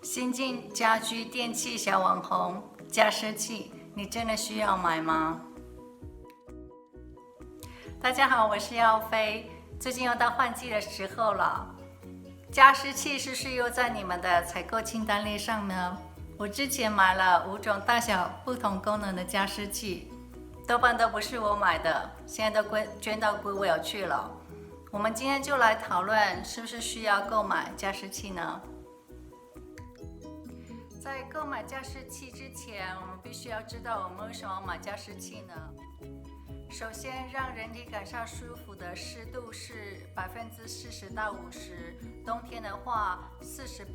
新进家居电器小网红加湿器，你真的需要买吗？大家好，我是耀飞。最近又到换季的时候了，加湿器是不是又在你们的采购清单列上呢？我之前买了5种大小不同功能的加湿器，多半都不是我买的，现在都捐到孤委去了。我们今天就来讨论是不是需要购买加湿器呢？在购买加湿器之前，我们必须要知道我们为什么买加湿器呢？首先，让人体感受舒服的湿度是40%到50%，冬天的话40%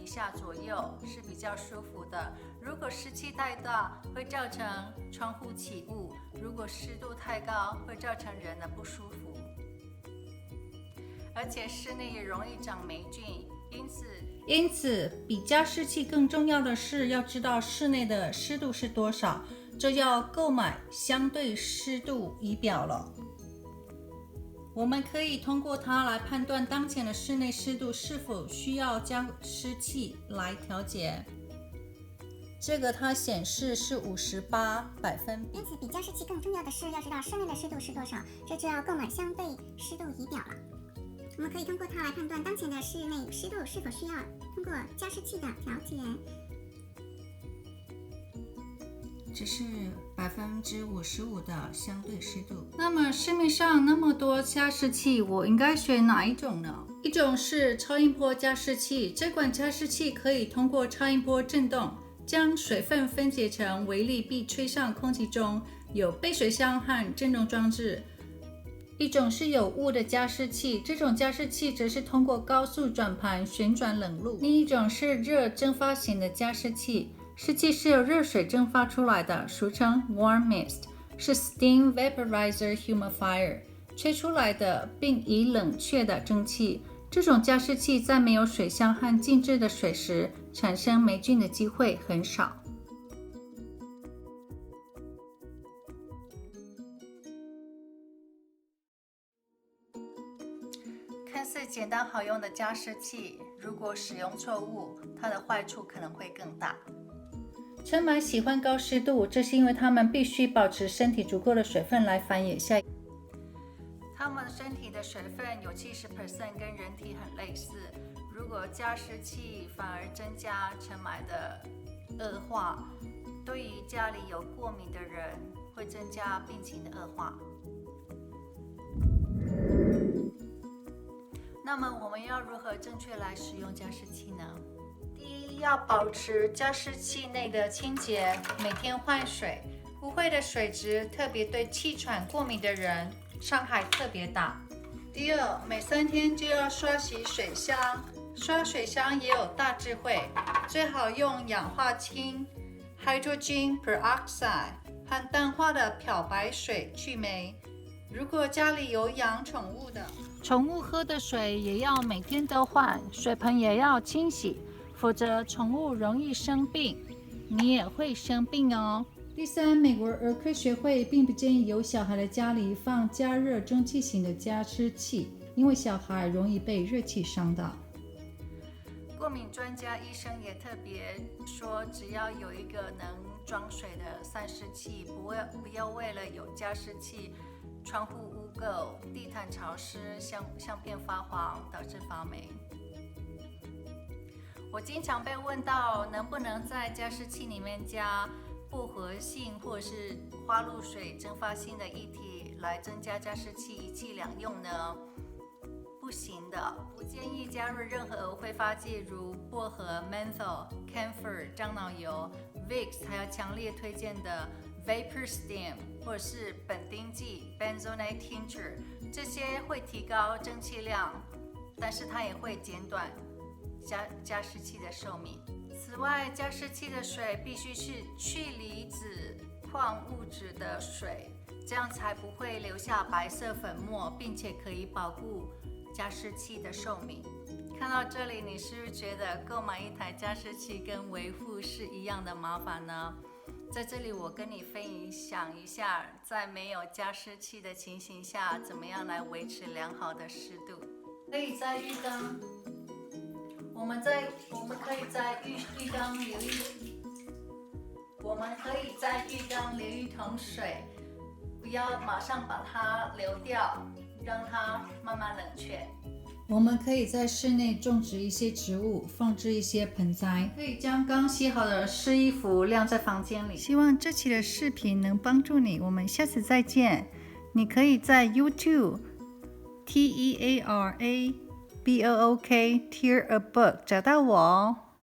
以下左右是比较舒服的。如果湿气太大，会造成窗户起雾；如果湿度太高，会造成人的不舒服。而且室内也容易长霉菌，因此，比加湿器更重要的是要知道室内的湿度是多少，这要购买相对湿度仪表了。我们可以通过它来判断当前的室内湿度是否需要加湿器来调节。这个它显示是58%。因此，比加湿器更重要的是要知道室内的湿度是多少，这就要购买相对湿度仪表了。我们可以通过它来判断当前的室内湿度是否需要通过加湿器的调节。这是55%的相对湿度。那么市面上那么多加湿器，我应该选哪一种呢？一种是超音波加湿器，这款加湿器可以通过超音波振动，将水分分解成微粒并吹上空气中，有备水箱和振动装置。一种是有雾的加湿器，这种加湿器则是通过高速转盘旋转冷露。另一种是热蒸发型的加湿器，湿气是由热水蒸发出来的，俗称 warm mist， 是 steam vaporizer humidifier 吹出来的并以冷却的蒸汽。这种加湿器在没有水箱和静置的水时，产生霉菌的机会很少。看似简单好用的加湿器，如果使用错误，它的坏处可能会更大。春蟎喜欢高湿度，这是因为它们必须保持身体足够的水分来繁衍下一代。它们身体的水分有70%，跟人体很类似。如果加湿器反而增加尘蟎的恶化，对于家里有过敏的人，会增加病情的恶化。那么我们要如何正确来使用加湿器呢？第一，要保持加湿器内的清洁，每天换水。污秽的水质特别对气喘过敏的人伤害特别大。第二，每3天就要刷洗水箱，刷水箱也有大智慧，最好用氧化氢 hydrogen peroxide 和淡化的漂白水去霉。如果家里有养宠物的，宠物喝的水也要每天都换，水盆也要清洗，否则宠物容易生病，你也会生病哦。第三，美国儿科学会并不建议有小孩的家里放加热蒸汽型的加湿器，因为小孩容易被热气伤到。过敏专家医生也特别说，只要有一个能装水的散湿器，不要为了有加湿器，窗户污垢、地毯潮湿、相片发黄，导致发霉。我经常被问到，能不能在加湿器里面加复合性或是花露水蒸发性的液体来增加加湿器一气两用呢？不行的，不建议加入任何挥发剂，如薄荷、menthol、camphor、樟脑油、Vicks， 还有强烈推荐的 Vapor Stem 或者是苯丁剂 benzoate tincture， 这些会提高蒸汽量，但是它也会减短加湿器的寿命。此外，加湿器的水必须是去离子矿物质的水，这样才不会留下白色粉末，并且可以保护加湿器的寿命。看到这里，你是不是觉得购买一台加湿器跟维护是一样的麻烦呢？在这里，我跟你分享一下，在没有加湿器的情形下，怎么样来维持良好的湿度。可以在浴缸，我我们可以在浴缸留一桶水，不要马上把它流掉，让它慢慢冷却。我们可以在室内种植一些植物，放置一些盆栽，可以将刚洗好的湿衣服晾在房间里。希望这期的视频能帮助你，我们下次再见。你可以在 YouTube TEARABOOK Tear a Book 找到我哦。